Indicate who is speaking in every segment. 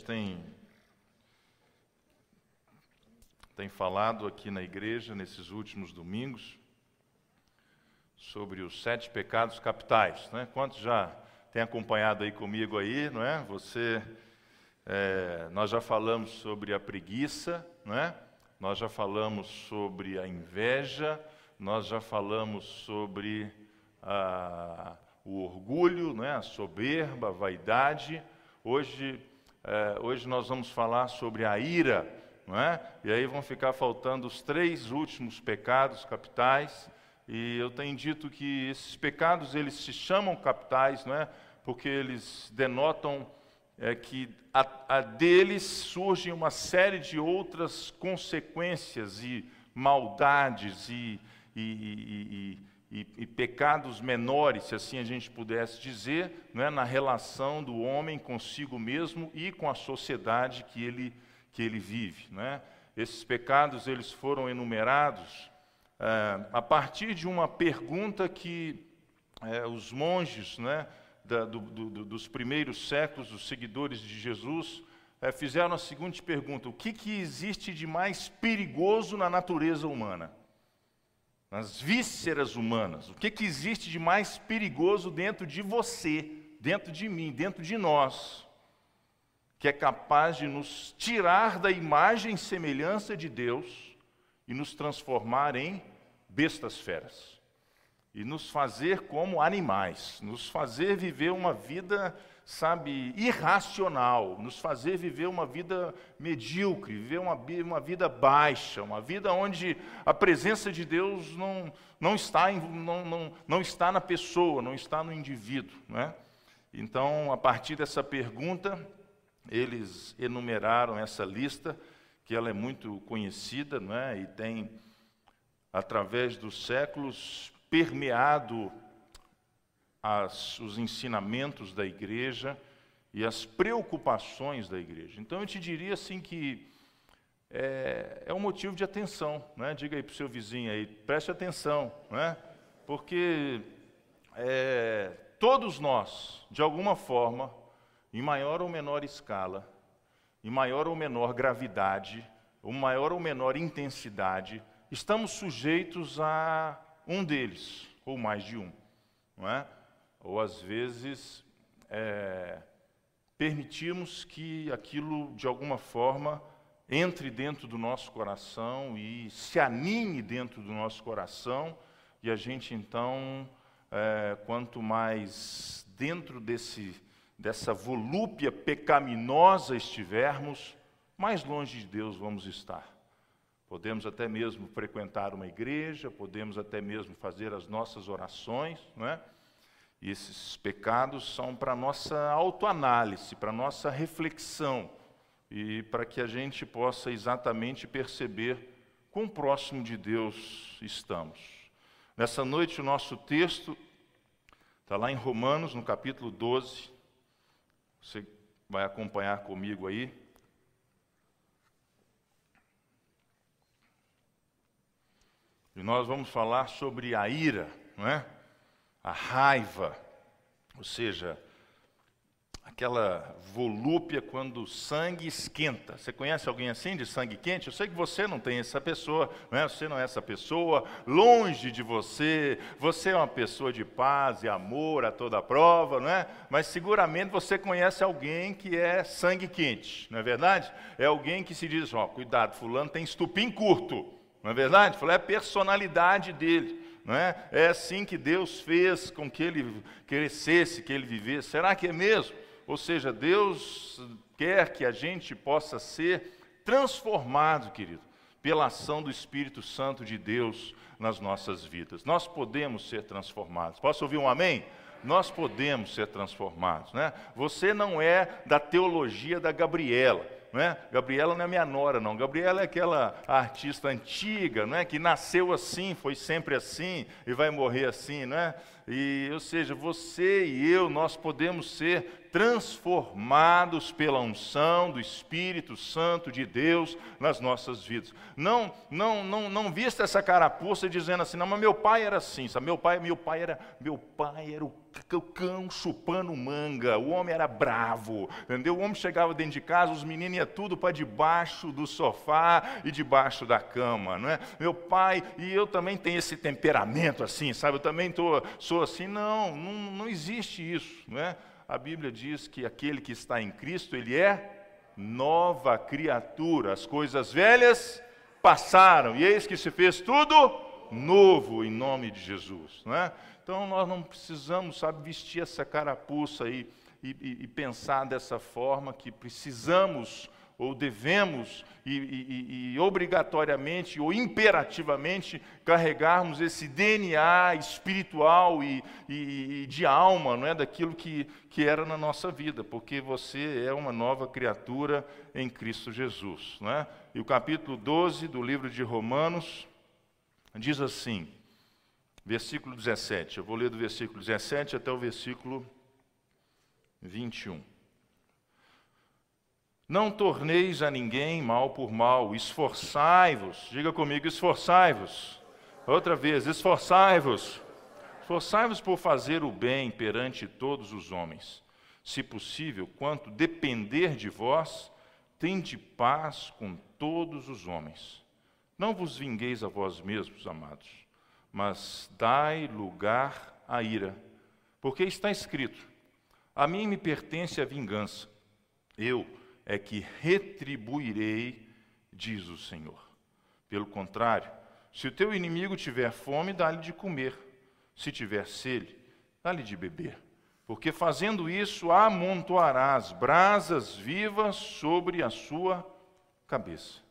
Speaker 1: tem falado aqui na igreja, nesses últimos domingos, sobre os 7 pecados capitais, né? Quantos já têm acompanhado aí comigo aí, não é? Nós já falamos sobre a preguiça, não é? Nós já falamos sobre a inveja, nós já falamos sobre o orgulho, não é? A soberba, a vaidade. Hoje nós vamos falar sobre a ira, não é? E aí vão ficar faltando os 3 últimos pecados capitais. E eu tenho dito que esses pecados, eles se chamam capitais, não é? Porque eles denotam que deles surgem uma série de outras consequências e maldades e pecados menores, se assim a gente pudesse dizer, não é? Na relação do homem consigo mesmo e com a sociedade que ele vive, não é? Esses pecados, eles foram enumerados a partir de uma pergunta que os monges, né, dos primeiros séculos, os seguidores de Jesus, fizeram a seguinte pergunta: o que existe de mais perigoso na natureza humana? Nas vísceras humanas, o que existe de mais perigoso dentro de você, dentro de mim, dentro de nós, que é capaz de nos tirar da imagem e semelhança de Deus e nos transformar em bestas feras, e nos fazer como animais, nos fazer viver uma vida, sabe, irracional, nos fazer viver uma vida medíocre, viver uma vida baixa, uma vida onde a presença de Deus não está na pessoa, não está no indivíduo, não é? Então, a partir dessa pergunta, eles enumeraram essa lista, que ela é muito conhecida, não é? E tem, através dos séculos, permeado os ensinamentos da igreja e as preocupações da igreja. Então eu te diria assim que é um motivo de atenção, né? Diga aí para o seu vizinho aí, preste atenção, né? Porque todos nós, de alguma forma, em maior ou menor escala, em maior ou menor gravidade, ou maior ou menor intensidade, estamos sujeitos a um deles, ou mais de um, não é? Ou às vezes permitimos que aquilo de alguma forma entre dentro do nosso coração e se aninhe dentro do nosso coração, e a gente então, quanto mais dentro dessa volúpia pecaminosa estivermos, mais longe de Deus vamos estar. Podemos até mesmo frequentar uma igreja, podemos até mesmo fazer as nossas orações, não é? E esses pecados são para a nossa autoanálise, para a nossa reflexão, e para que a gente possa exatamente perceber quão próximo de Deus estamos. Nessa noite o nosso texto está lá em Romanos, no capítulo 12, você vai acompanhar comigo aí. E nós vamos falar sobre a ira, não é? A raiva, ou seja, aquela volúpia quando o sangue esquenta. Você conhece alguém assim, de sangue quente? Eu sei que você não tem essa pessoa, não é? Você não é essa pessoa, longe de você, você é uma pessoa de paz e amor a toda prova, não é? Mas seguramente você conhece alguém que é sangue quente, não é verdade? É alguém que se diz, cuidado, fulano tem estupim curto. Não é verdade? É a personalidade dele, não é? É assim que Deus fez com que ele crescesse, que ele vivesse. Será que é mesmo? Ou seja, Deus quer que a gente possa ser transformado, querido, pela ação do Espírito Santo de Deus nas nossas vidas. Nós podemos ser transformados. Posso ouvir um amém? Nós podemos ser transformados, né? Você não é da teologia da Gabriela. Não é? Gabriela não é minha nora, não. Gabriela é aquela artista antiga, não é? Que nasceu assim, foi sempre assim e vai morrer assim, não é? E, ou seja, você e eu, nós podemos ser transformados pela unção do Espírito Santo de Deus nas nossas vidas. Não vista essa carapuça dizendo assim, não, mas meu pai era assim, sabe? Meu pai era o cão chupando manga, o homem era bravo, entendeu? O homem chegava dentro de casa, os meninos iam tudo para debaixo do sofá e debaixo da cama, não é? Meu pai, e eu também tenho esse temperamento assim, sabe? Eu também sou assim, não existe isso, não é? A Bíblia diz que aquele que está em Cristo, ele é nova criatura, as coisas velhas passaram, e eis que se fez tudo novo em nome de Jesus, não é? Então nós não precisamos, sabe, vestir essa carapuça aí e pensar dessa forma, que precisamos ou devemos e obrigatoriamente ou imperativamente carregarmos esse DNA espiritual e de alma, não é, daquilo que era na nossa vida, porque você é uma nova criatura em Cristo Jesus, não é? E o capítulo 12 do livro de Romanos diz assim, versículo 17, eu vou ler do versículo 17 até o versículo 21. Não torneis a ninguém mal por mal, esforçai-vos, diga comigo, esforçai-vos. Outra vez, esforçai-vos. Esforçai-vos por fazer o bem perante todos os homens. Se possível, quanto depender de vós, tende paz com todos os homens. Não vos vingueis a vós mesmos, amados, mas dai lugar à ira, porque está escrito, a mim me pertence a vingança, eu é que retribuirei, diz o Senhor. Pelo contrário, se o teu inimigo tiver fome, dá-lhe de comer, se tiver sede, dá-lhe de beber, porque fazendo isso amontoarás brasas vivas sobre a sua cabeça.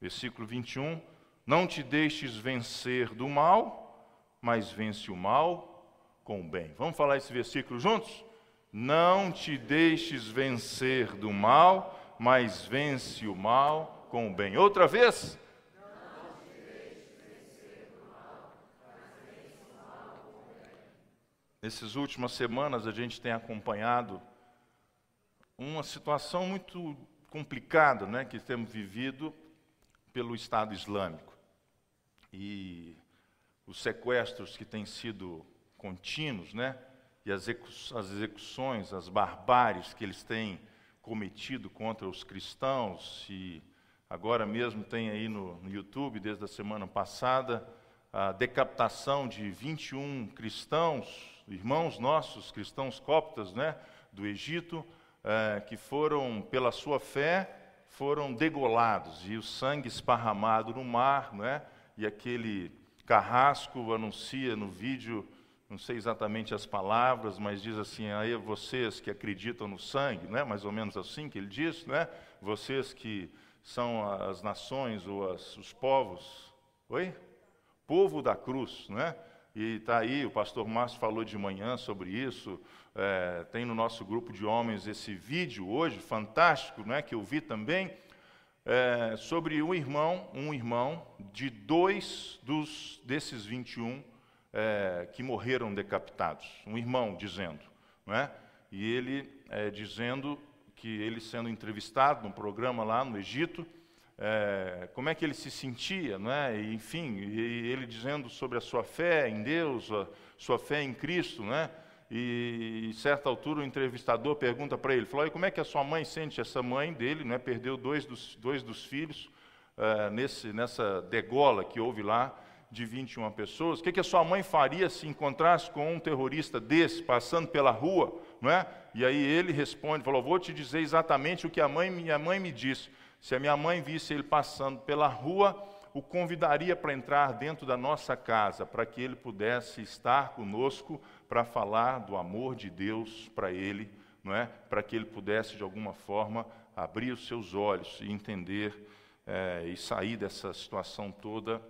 Speaker 1: Versículo 21, não te deixes vencer do mal, mas vence o mal com o bem. Vamos falar esse versículo juntos? Não te deixes vencer do mal, mas vence o mal com o bem. Outra vez? Não te deixes vencer do mal, mas vence o mal com o bem. Nessas últimas semanas a gente tem acompanhado uma situação muito complicada, né, que temos vivido pelo Estado Islâmico. E os sequestros que têm sido contínuos, né? E as execuções, as barbáries que eles têm cometido contra os cristãos, e agora mesmo tem aí no YouTube, desde a semana passada, a decapitação de 21 cristãos, irmãos nossos, cristãos coptas, né, do Egito, que foram, pela sua fé, foram degolados, e o sangue esparramado no mar, né, e aquele carrasco anuncia no vídeo, não sei exatamente as palavras, mas diz assim, aí vocês que acreditam no sangue, né? Mais ou menos assim que ele diz, né? Vocês que são as nações ou os povos, povo da cruz, né? E está aí, o pastor Márcio falou de manhã sobre isso, tem no nosso grupo de homens esse vídeo hoje, fantástico, né? Que eu vi também, sobre um irmão de desses 21 que morreram decapitados, um irmão dizendo, não é? E ele dizendo que ele sendo entrevistado num programa lá no Egito, como é que ele se sentia, não é? E, enfim, e ele dizendo sobre a sua fé em Deus, a sua fé em Cristo, não é? E em certa altura o entrevistador pergunta para ele, falou, e como é que a sua mãe sente? Essa mãe dele, né, perdeu dois dos filhos nessa degola que houve lá, de 21 pessoas, o que a sua mãe faria se encontrasse com um terrorista desse, passando pela rua, não é? E aí ele responde, falou, vou te dizer exatamente o que minha mãe me disse, se a minha mãe visse ele passando pela rua, o convidaria para entrar dentro da nossa casa, para que ele pudesse estar conosco, para falar do amor de Deus para ele, não é? Para que ele pudesse, de alguma forma, abrir os seus olhos e entender e sair dessa situação toda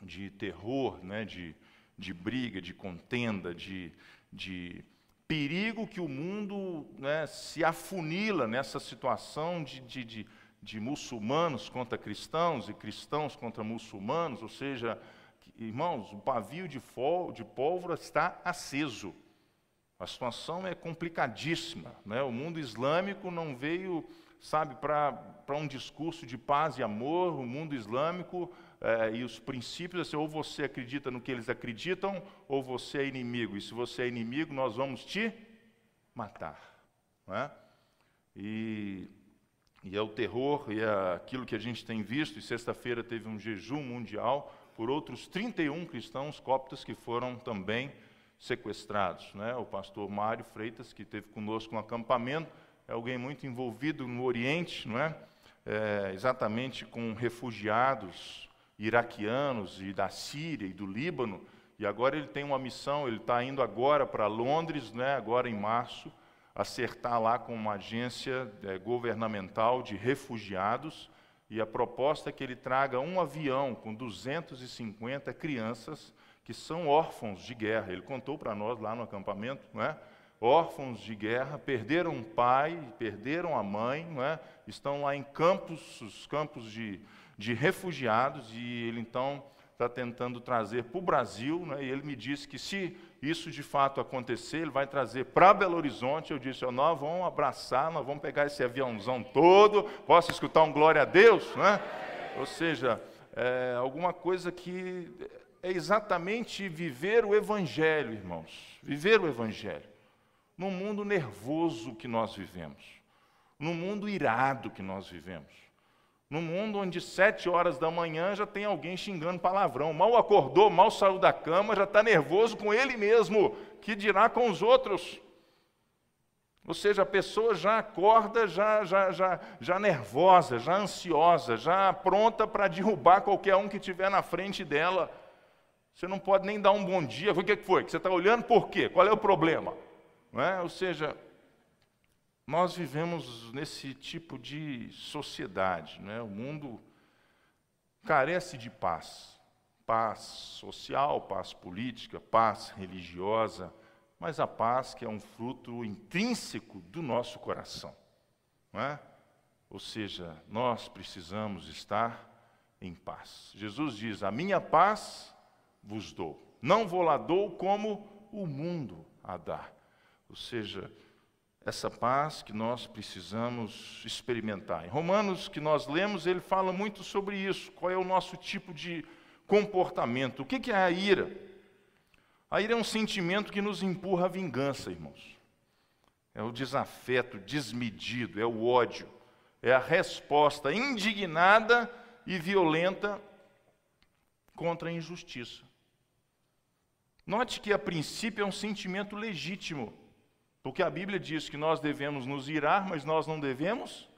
Speaker 1: de terror, né, de briga, de contenda, de perigo que o mundo, né, se afunila nessa situação de muçulmanos contra cristãos e cristãos contra muçulmanos, ou seja, Irmãos, o pavio de pólvora está aceso. A situação é complicadíssima, né? O mundo islâmico não veio, sabe, para um discurso de paz e amor. O mundo islâmico e os princípios, assim, ou você acredita no que eles acreditam, ou você é inimigo. E se você é inimigo, nós vamos te matar. Não é? E é o terror, e é aquilo que a gente tem visto. E sexta-feira teve um jejum mundial por outros 31 cristãos coptas que foram também sequestrados, né? O pastor Mário Freitas, que esteve conosco no acampamento, é alguém muito envolvido no Oriente, não é? Exatamente com refugiados iraquianos e da Síria e do Líbano, e agora ele tem uma missão, ele está indo agora para Londres, né? Agora em março, acertar lá com uma agência governamental de refugiados, e a proposta é que ele traga um avião com 250 crianças que são órfãos de guerra. Ele contou para nós lá no acampamento, não é? Órfãos de guerra, perderam o pai, perderam a mãe, não é? Estão lá em os campos de refugiados, e ele então está tentando trazer para o Brasil, né? E ele me disse que se isso de fato acontecer, ele vai trazer para Belo Horizonte. Eu disse, nós vamos abraçar, nós vamos pegar esse aviãozão todo, posso escutar um glória a Deus, não é? Ou seja, alguma coisa que é exatamente viver o Evangelho, irmãos, viver o Evangelho, num mundo nervoso que nós vivemos, num mundo irado que nós vivemos, num mundo onde 7 horas da manhã já tem alguém xingando palavrão, mal acordou, mal saiu da cama, já está nervoso com ele mesmo, que dirá com os outros. Ou seja, a pessoa já acorda já nervosa, já ansiosa, já pronta para derrubar qualquer um que estiver na frente dela. Você não pode nem dar um bom dia. O que foi? Você está olhando por quê? Qual é o problema? Não é? Ou seja, nós vivemos nesse tipo de sociedade, né? O mundo carece de paz. Paz social, paz política, paz religiosa, mas a paz que é um fruto intrínseco do nosso coração. Não é? Ou seja, nós precisamos estar em paz. Jesus diz, a minha paz vos dou. Não vou lá dou como o mundo a dá. Ou seja, essa paz que nós precisamos experimentar. Em Romanos, que nós lemos, ele fala muito sobre isso. Qual é o nosso tipo de comportamento? O que é a ira? A ira é um sentimento que nos empurra à vingança, irmãos. É o desafeto desmedido, é o ódio. É a resposta indignada e violenta contra a injustiça. Note que, a princípio, é um sentimento legítimo, porque a Bíblia diz que nós devemos nos irar, mas nós não devemos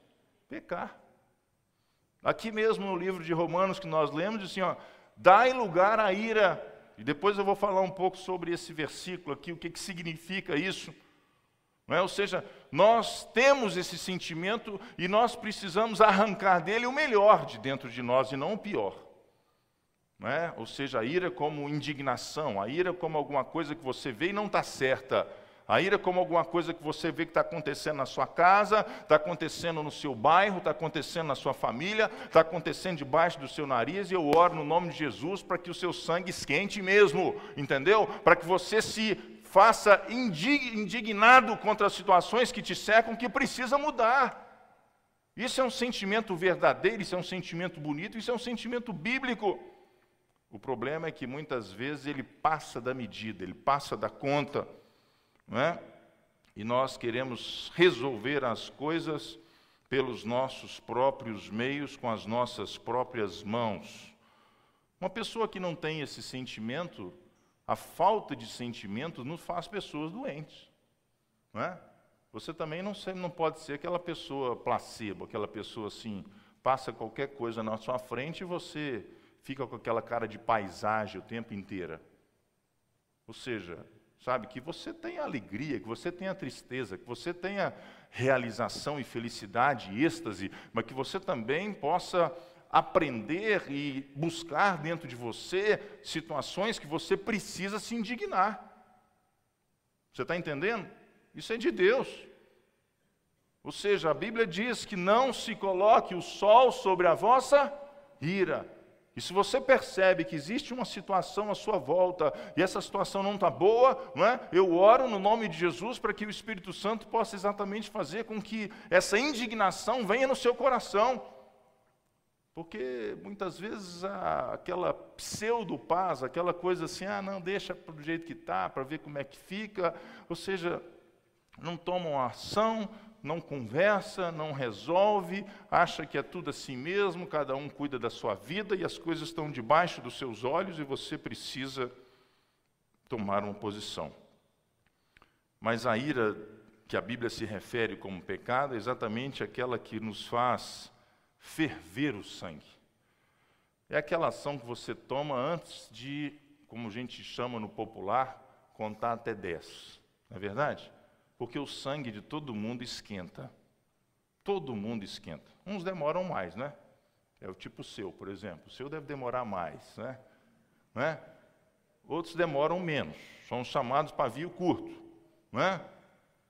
Speaker 1: pecar. Aqui mesmo no livro de Romanos que nós lemos, diz assim, dai lugar à ira. E depois eu vou falar um pouco sobre esse versículo aqui, o que significa isso. Não é? Ou seja, nós temos esse sentimento e nós precisamos arrancar dele o melhor de dentro de nós e não o pior. Não é? Ou seja, a ira como indignação, a ira como alguma coisa que você vê e não está certa, a ira como alguma coisa que você vê que está acontecendo na sua casa, está acontecendo no seu bairro, está acontecendo na sua família, está acontecendo debaixo do seu nariz, e eu oro no nome de Jesus para que o seu sangue esquente mesmo, entendeu? Para que você se faça indignado contra as situações que te cercam, que precisa mudar. Isso é um sentimento verdadeiro, isso é um sentimento bonito, isso é um sentimento bíblico. O problema é que muitas vezes ele passa da medida, ele passa da conta, não é? E nós queremos resolver as coisas pelos nossos próprios meios, com as nossas próprias mãos. Uma pessoa que não tem esse sentimento, a falta de sentimento nos faz pessoas doentes, não é? Você também não pode ser aquela pessoa placebo, aquela pessoa assim, passa qualquer coisa na sua frente e você fica com aquela cara de paisagem o tempo inteiro. Ou seja, sabe, que você tenha alegria, que você tenha tristeza, que você tenha realização e felicidade e êxtase, mas que você também possa aprender e buscar dentro de você situações que você precisa se indignar. Você está entendendo? Isso é de Deus. Ou seja, a Bíblia diz que não se coloque o sol sobre a vossa ira. E se você percebe que existe uma situação à sua volta e essa situação não está boa, não é? Eu oro no nome de Jesus para que o Espírito Santo possa exatamente fazer com que essa indignação venha no seu coração. Porque muitas vezes aquela pseudo-paz, aquela coisa assim, não, deixa do jeito que está, para ver como é que fica, ou seja, não tomam ação, não conversa, não resolve, acha que é tudo assim mesmo, cada um cuida da sua vida e as coisas estão debaixo dos seus olhos e você precisa tomar uma posição. Mas a ira que a Bíblia se refere como pecado é exatamente aquela que nos faz ferver o sangue. É aquela ação que você toma antes de, como a gente chama no popular, contar até 10. Não é verdade? Porque o sangue de todo mundo esquenta. Todo mundo esquenta. Uns demoram mais, né? É o tipo seu, por exemplo. O seu deve demorar mais, né? Não é? Outros demoram menos. São chamados pavio curto, não é?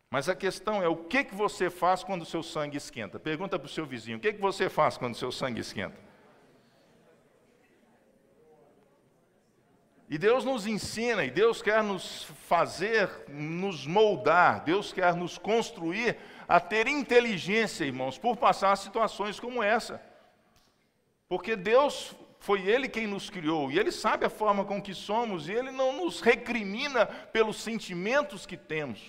Speaker 1: Mas a questão é, o que você faz quando o seu sangue esquenta? Pergunta para o seu vizinho, o que você faz quando o seu sangue esquenta? E Deus nos ensina, e Deus quer nos fazer, nos moldar, Deus quer nos construir a ter inteligência, irmãos, por passar situações como essa. Porque Deus, foi Ele quem nos criou, e Ele sabe a forma com que somos, e Ele não nos recrimina pelos sentimentos que temos.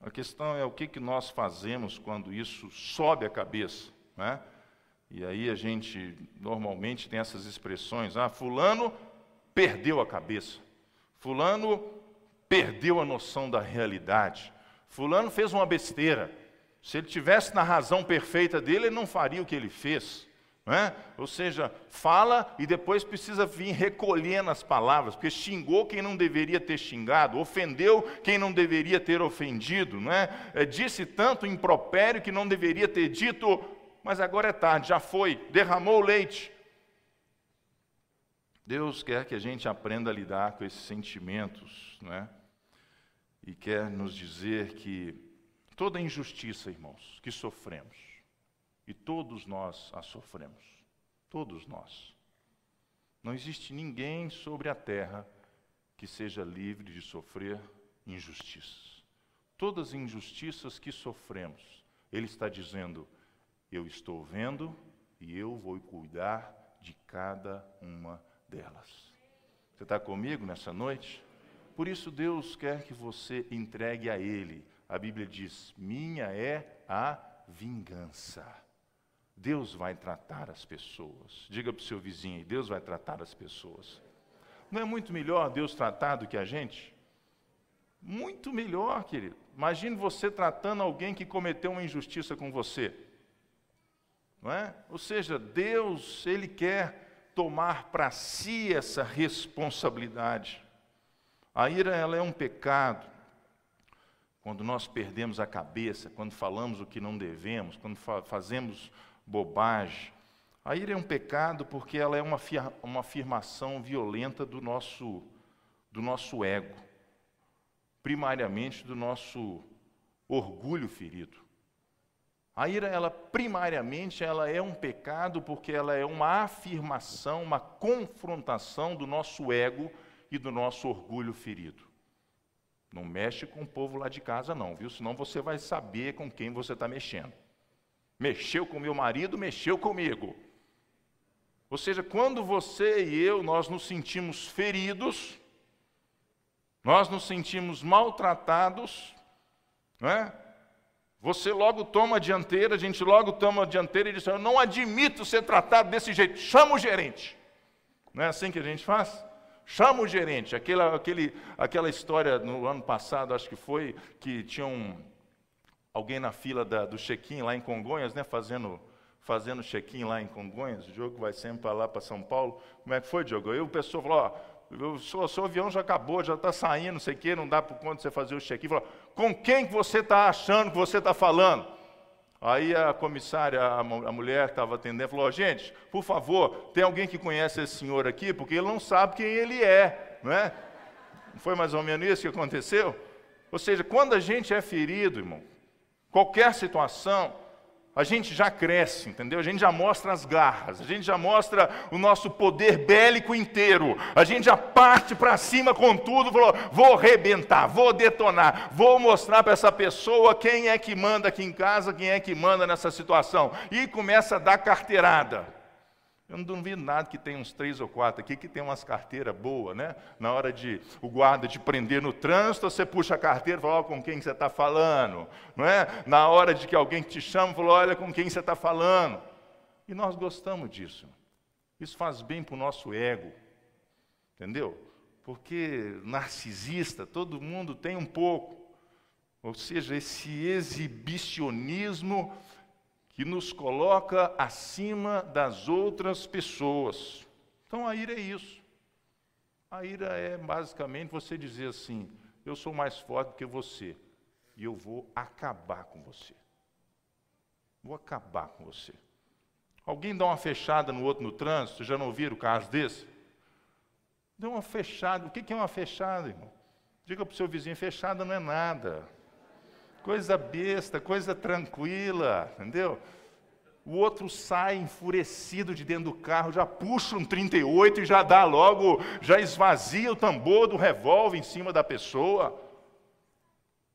Speaker 1: A questão é o que nós fazemos quando isso sobe a cabeça, né? E aí a gente normalmente tem essas expressões, fulano perdeu a cabeça, fulano perdeu a noção da realidade, fulano fez uma besteira, se ele tivesse na razão perfeita dele, ele não faria o que ele fez, não é? Ou seja, fala e depois precisa vir recolhendo as palavras, porque xingou quem não deveria ter xingado, ofendeu quem não deveria ter ofendido, não é? Disse tanto impropério que não deveria ter dito, mas agora é tarde, já foi, derramou o leite. Deus quer que a gente aprenda a lidar com esses sentimentos, né? E quer nos dizer que toda injustiça, irmãos, que sofremos, e todos nós a sofremos, todos nós. Não existe ninguém sobre a terra que seja livre de sofrer injustiças. Todas as injustiças que sofremos, Ele está dizendo, eu estou vendo e eu vou cuidar de cada uma delas. Você está comigo nessa noite? Por isso Deus quer que você entregue a Ele. A Bíblia diz, minha é a vingança. Deus vai tratar as pessoas. Diga para o seu vizinho, Deus vai tratar as pessoas. Não é muito melhor Deus tratar do que a gente? Muito melhor, querido. Imagine você tratando alguém que cometeu uma injustiça com você. Não é? Ou seja, Deus, Ele quer tomar para si essa responsabilidade. A ira, ela é um pecado. Quando nós perdemos a cabeça, quando falamos o que não devemos, quando fazemos bobagem. A ira é um pecado porque ela é uma afirmação violenta do nosso ego. Primariamente do nosso orgulho ferido. A ira, primariamente, ela é um pecado porque ela é uma afirmação, uma confrontação do nosso ego e do nosso orgulho ferido. Não mexe com o povo lá de casa não, viu? Senão você vai saber com quem você está mexendo. Mexeu com meu marido, mexeu comigo. Ou seja, quando você e eu, nós nos sentimos feridos, nós nos sentimos maltratados, não é? Você logo toma a dianteira, a gente logo toma a dianteira e diz, eu não admito ser tratado desse jeito, chama o gerente. Não é assim que a gente faz? Chama o gerente. Aquela história no ano passado, acho que foi, que tinha alguém na fila do check-in lá em Congonhas, né, fazendo check-in lá em Congonhas, o Diogo vai sempre para lá, para São Paulo. Como é que foi, Diogo? Aí o pessoal falou, o seu avião já acabou, já está saindo, não sei o quê, não dá por conta de você fazer o check-in. Falou, com quem que você está achando que você está falando? Aí a comissária, a mulher que estava atendendo, falou, gente, por favor, tem alguém que conhece esse senhor aqui? Porque ele não sabe quem ele é, não é? Não foi mais ou menos isso que aconteceu? Ou seja, quando a gente é ferido, irmão, qualquer situação, a gente já cresce, entendeu? A gente já mostra as garras, a gente já mostra o nosso poder bélico inteiro, a gente já parte para cima com tudo, falou, vou arrebentar, vou detonar, vou mostrar para essa pessoa quem é que manda aqui em casa, quem é que manda nessa situação, e começa a dar carteirada. Eu não duvido nada que tem uns 3 ou 4 aqui que tem umas carteiras boas, né? Na hora de o guarda te prender no trânsito, você puxa a carteira e fala, com quem você está falando, não é? Na hora de que alguém te chama, fala, olha com quem você está falando. E nós gostamos disso. Isso faz bem para o nosso ego, entendeu? Porque narcisista, todo mundo tem um pouco. Ou seja, esse exibicionismo que nos coloca acima das outras pessoas. Então a ira é isso. A ira é basicamente você dizer assim, eu sou mais forte do que você, e eu vou acabar com você. Vou acabar com você. Alguém dá uma fechada no outro no trânsito, vocês já não ouviram casos desse? Deu uma fechada, o que é uma fechada, irmão? Diga para o seu vizinho, fechada não é nada. Coisa besta, coisa tranquila, entendeu? O outro sai enfurecido de dentro do carro, já puxa um 38 e já dá logo, já esvazia o tambor do revólver em cima da pessoa.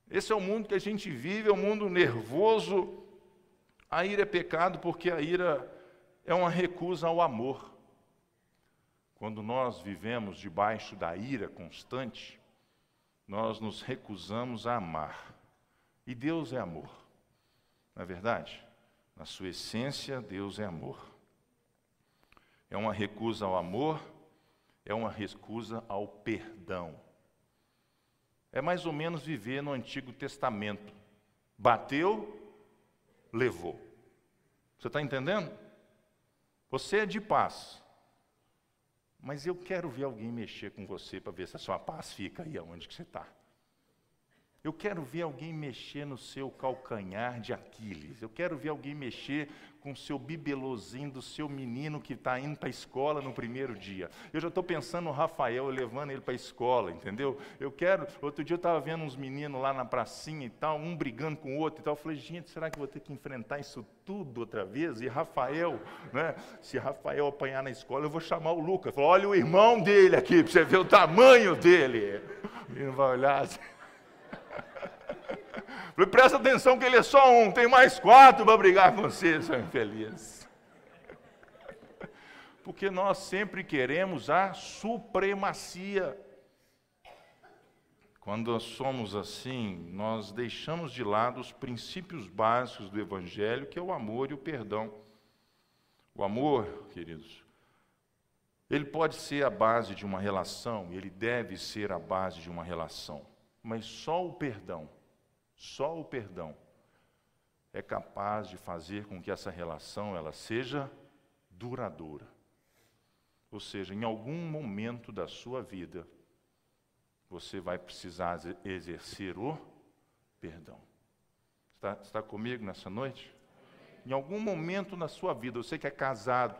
Speaker 1: Esse é o mundo que a gente vive, é um mundo nervoso. A ira é pecado porque a ira é uma recusa ao amor. Quando nós vivemos debaixo da ira constante, nós nos recusamos a amar. E Deus é amor, não é verdade? Na sua essência, Deus é amor. É uma recusa ao amor, é uma recusa ao perdão. É mais ou menos viver no Antigo Testamento. Bateu, levou. Você está entendendo? Você é de paz. Mas eu quero ver alguém mexer com você para ver se a sua paz fica aí onde que você está. Eu quero ver alguém mexer no seu calcanhar de Aquiles. Eu quero ver alguém mexer com o seu bibelozinho do seu menino que está indo para a escola no primeiro dia. Eu já estou pensando no Rafael, levando ele para a escola, entendeu? Outro dia eu estava vendo uns meninos lá na pracinha e tal, um brigando com o outro e tal. Eu falei, gente, será que eu vou ter que enfrentar isso tudo outra vez? E Rafael, né? Se Rafael apanhar na escola, eu vou chamar o Lucas. Falar, olha o irmão dele aqui, para você ver o tamanho dele. Ele não vai olhar assim. Falei, presta atenção que ele é só um, tem mais 4 para brigar com você, seu infeliz. Porque nós sempre queremos a supremacia. Quando nós somos assim, nós deixamos de lado os princípios básicos do Evangelho, que é o amor e o perdão. O amor, queridos, ele pode ser a base de uma relação, ele deve ser a base de uma relação, mas só o perdão é capaz de fazer com que essa relação ela seja duradoura. Ou seja, em algum momento da sua vida, você vai precisar exercer o perdão. Está comigo nessa noite? Em algum momento na sua vida, você que é casado,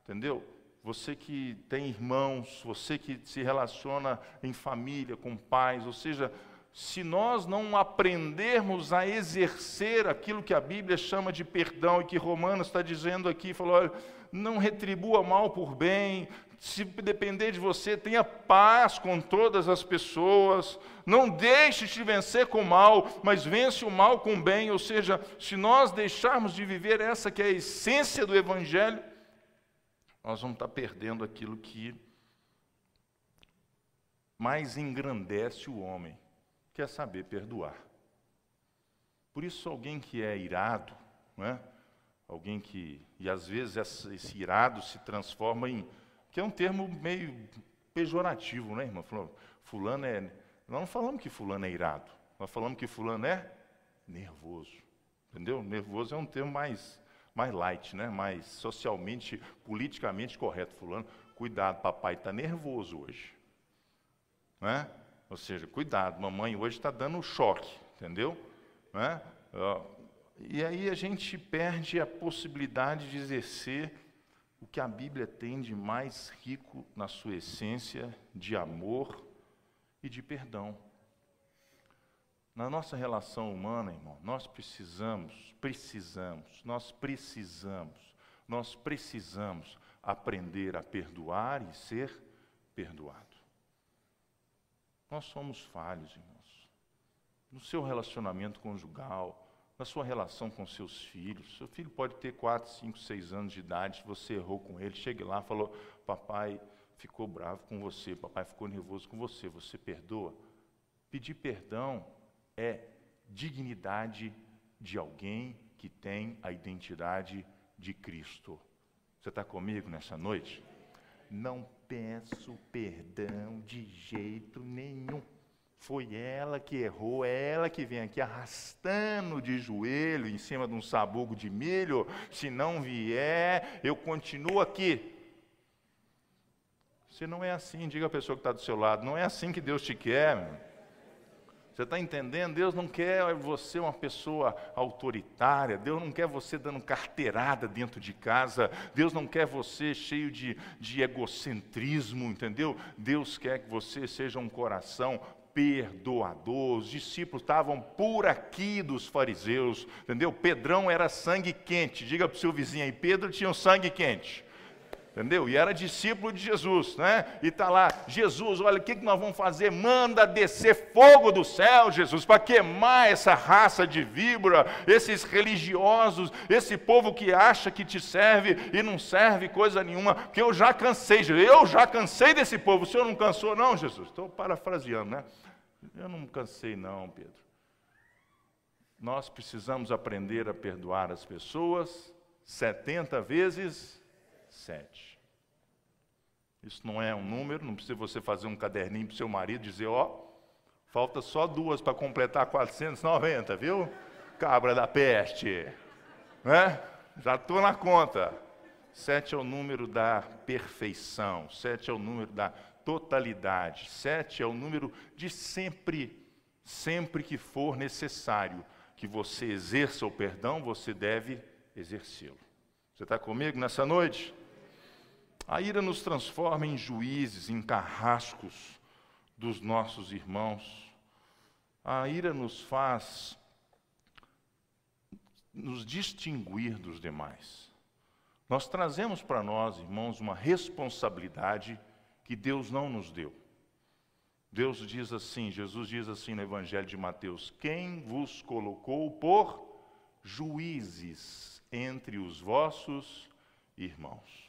Speaker 1: entendeu? Você que tem irmãos, você que se relaciona em família, com pais, ou seja, se nós não aprendermos a exercer aquilo que a Bíblia chama de perdão, e que Romanos está dizendo aqui, falou, olha, não retribua mal por bem, se depender de você, tenha paz com todas as pessoas, não deixe te vencer com o mal, mas vence o mal com o bem, ou seja, se nós deixarmos de viver essa que é a essência do Evangelho, nós vamos estar perdendo aquilo que mais engrandece o homem, que é saber perdoar. Por isso, alguém que é irado, não é? Alguém que, e às vezes esse irado se transforma em, que é um termo meio pejorativo, né, irmão? Fulano é, nós não falamos que fulano é irado, nós falamos que fulano é nervoso, entendeu? Nervoso é um termo mais light, né? Mais socialmente, politicamente correto. Fulano, cuidado, papai está nervoso hoje, não é? Ou seja, cuidado, mamãe hoje está dando choque, entendeu? Não é? E aí a gente perde a possibilidade de exercer o que a Bíblia tem de mais rico na sua essência, de amor e de perdão. Na nossa relação humana, irmão, nós precisamos aprender a perdoar e ser perdoado. Nós somos falhos, irmãos. No seu relacionamento conjugal, na sua relação com seus filhos. Seu filho pode ter 4, 5, 6 anos de idade, você errou com ele, chegue lá e falou, papai ficou bravo com você, papai ficou nervoso com você, você perdoa? Pedir perdão é dignidade de alguém que tem a identidade de Cristo. Você está comigo nessa noite? Não peço perdão de jeito nenhum. Foi ela que errou, é ela que vem aqui arrastando de joelho em cima de um sabugo de milho. Se não vier, eu continuo aqui. Você não é assim, diga a pessoa que está do seu lado, não é assim que Deus te quer, meu. Você está entendendo? Deus não quer você uma pessoa autoritária, Deus não quer você dando carteirada dentro de casa, Deus não quer você cheio de egocentrismo, entendeu? Deus quer que você seja um coração perdoador. Os discípulos estavam por aqui dos fariseus, entendeu? Pedrão era sangue quente, diga para o seu vizinho aí, Pedro tinha um sangue quente. Entendeu? E era discípulo de Jesus, né? E está lá, Jesus, olha, o que nós vamos fazer? Manda descer fogo do céu, Jesus, para queimar essa raça de víbora, esses religiosos, esse povo que acha que te serve e não serve coisa nenhuma, porque eu já cansei, eu já cansei desse povo. O senhor não cansou não, Jesus? Estou parafraseando, né? Eu não cansei não, Pedro. Nós precisamos aprender a perdoar as pessoas 70 vezes 7. Isso não é um número, não precisa você fazer um caderninho para o seu marido e dizer, ó, falta só 2 para completar 490, viu? Cabra da peste. Né? Já estou na conta. 7 é o número da perfeição, 7 é o número da totalidade, 7 é o número de sempre que for necessário que você exerça o perdão, você deve exercê-lo. Você está comigo nessa noite? A ira nos transforma em juízes, em carrascos dos nossos irmãos. A ira nos faz nos distinguir dos demais. Nós trazemos para nós, irmãos, uma responsabilidade que Deus não nos deu. Deus diz assim, Jesus diz assim no Evangelho de Mateus, quem vos colocou por juízes entre os vossos irmãos?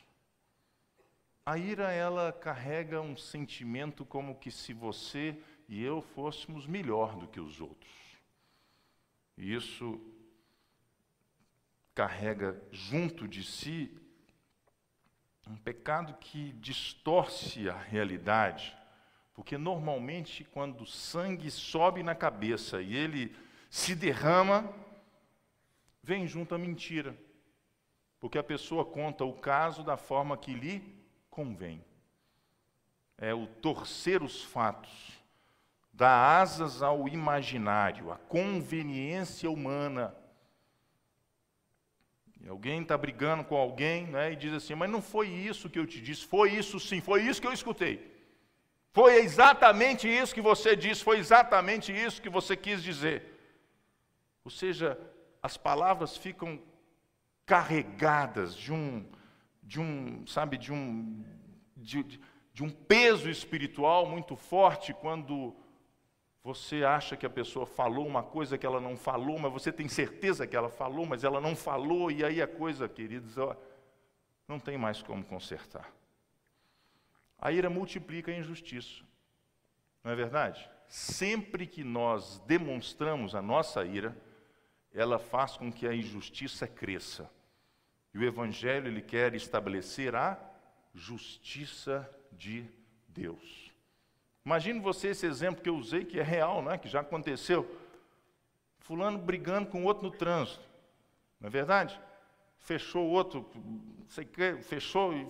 Speaker 1: A ira, ela carrega um sentimento como que se você e eu fôssemos melhor do que os outros. E isso carrega junto de si um pecado que distorce a realidade, porque normalmente quando o sangue sobe na cabeça e ele se derrama, vem junto a mentira, porque a pessoa conta o caso da forma que lhe convém. É o torcer os fatos, dar asas ao imaginário, à conveniência humana. E alguém está brigando com alguém, né, e diz assim, mas não foi isso que eu te disse, foi isso sim, foi isso que eu escutei. Foi exatamente isso que você disse, foi exatamente isso que você quis dizer. Ou seja, as palavras ficam carregadas de um peso espiritual muito forte quando você acha que a pessoa falou uma coisa que ela não falou, mas você tem certeza que ela falou, mas ela não falou, e aí a coisa, queridos, não tem mais como consertar. A ira multiplica a injustiça, não é verdade? Sempre que nós demonstramos a nossa ira, ela faz com que a injustiça cresça. E o Evangelho, ele quer estabelecer a justiça de Deus. Imagine você esse exemplo que eu usei, que é real, não é? Que já aconteceu. Fulano brigando com outro no trânsito, não é verdade? Fechou o outro, não sei o que,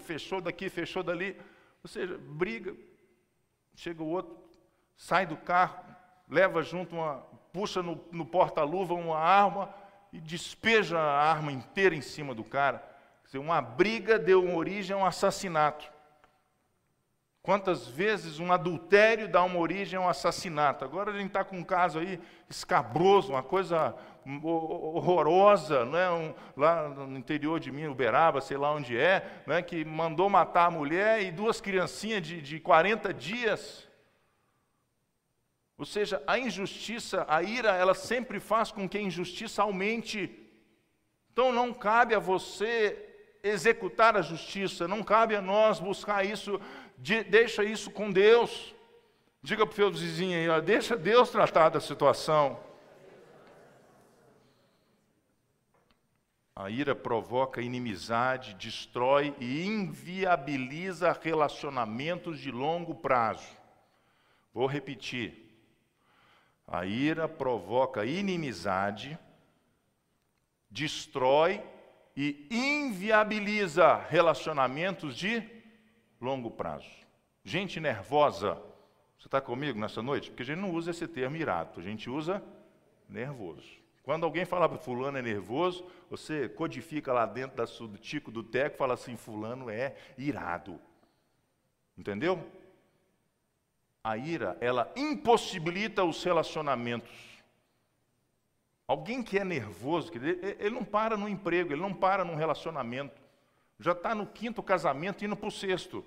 Speaker 1: fechou daqui, fechou dali. Ou seja, briga, chega o outro, sai do carro, leva junto puxa no porta-luva uma arma e despeja a arma inteira em cima do cara. Quer dizer, uma briga deu origem a um assassinato. Quantas vezes um adultério dá uma origem a um assassinato? Agora a gente está com um caso aí escabroso, uma coisa horrorosa, não é? Lá no interior de Minas, Uberaba, sei lá onde é, não é? Que mandou matar a mulher e 2 criancinhas de 40 dias. Ou seja, a injustiça, a ira, ela sempre faz com que a injustiça aumente. Então não cabe a você executar a justiça, não cabe a nós buscar isso, deixa isso com Deus. Diga para o seu vizinho aí, ó, deixa Deus tratar da situação. A ira provoca inimizade, destrói e inviabiliza relacionamentos de longo prazo. Vou repetir. A ira provoca inimizade, destrói e inviabiliza relacionamentos de longo prazo. Gente nervosa, você está comigo nessa noite? Porque a gente não usa esse termo irado, a gente usa nervoso. Quando alguém fala para fulano é nervoso, você codifica lá dentro do tico do teco e fala assim, fulano é irado. Entendeu? A ira, ela impossibilita os relacionamentos. Alguém que é nervoso, ele não para no emprego, ele não para num relacionamento. Já está no 5º casamento, indo para o 6º.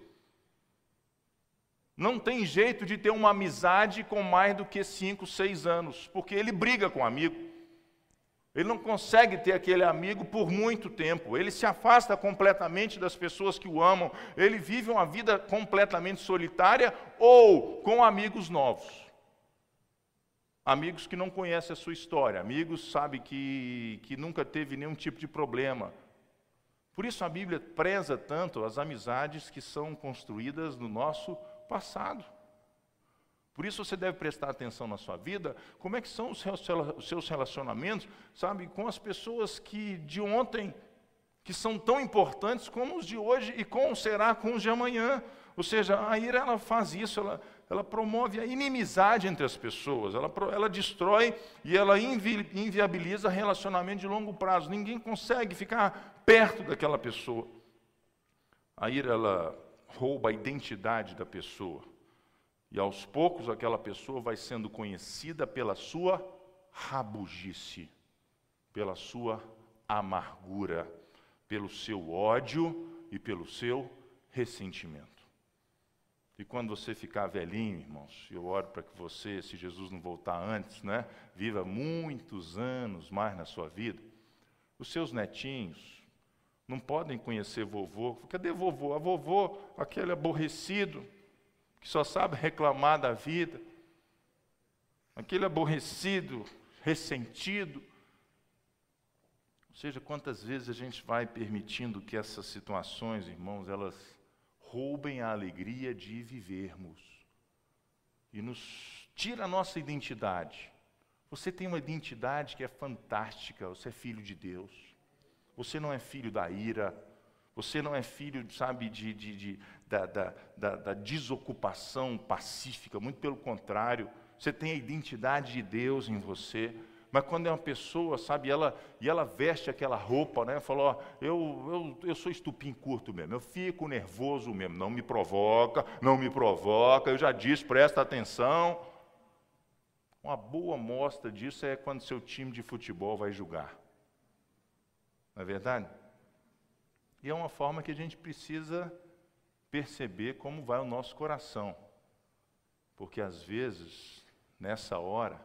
Speaker 1: Não tem jeito de ter uma amizade com mais do que 5, 6 anos, porque ele briga com o amigo. Ele não consegue ter aquele amigo por muito tempo. Ele se afasta completamente das pessoas que o amam. Ele vive uma vida completamente solitária ou com amigos novos. Amigos que não conhecem a sua história. Amigos, sabe, que nunca teve nenhum tipo de problema. Por isso a Bíblia preza tanto as amizades que são construídas no nosso passado. Por isso você deve prestar atenção na sua vida, como é que são os seus relacionamentos, sabe, com as pessoas que de ontem, que são tão importantes como os de hoje e como será com os de amanhã. Ou seja, a ira, ela faz isso, ela promove a inimizade entre as pessoas, ela destrói e ela inviabiliza relacionamento de longo prazo. Ninguém consegue ficar perto daquela pessoa. A ira, ela rouba a identidade da pessoa. E aos poucos aquela pessoa vai sendo conhecida pela sua rabugice, pela sua amargura, pelo seu ódio e pelo seu ressentimento. E quando você ficar velhinho, irmãos, eu oro para que você, se Jesus não voltar antes, né, viva muitos anos mais na sua vida. Os seus netinhos não podem conhecer vovô. Cadê vovô? A vovô, aquele aborrecido, que só sabe reclamar da vida, aquele aborrecido, ressentido. Ou seja, quantas vezes a gente vai permitindo que essas situações, irmãos, elas roubem a alegria de vivermos e nos tira a nossa identidade. Você tem uma identidade que é fantástica, você é filho de Deus, você não é filho da ira, você não é filho, sabe, da desocupação pacífica, muito pelo contrário, você tem a identidade de Deus em você. Mas quando é uma pessoa, sabe, ela veste aquela roupa, né, fala, ó, eu sou estupim curto mesmo, eu fico nervoso mesmo, não me provoca, eu já disse, presta atenção. Uma boa mostra disso é quando seu time de futebol vai jogar. Não é verdade? E é uma forma que a gente precisa perceber como vai o nosso coração. Porque às vezes, nessa hora,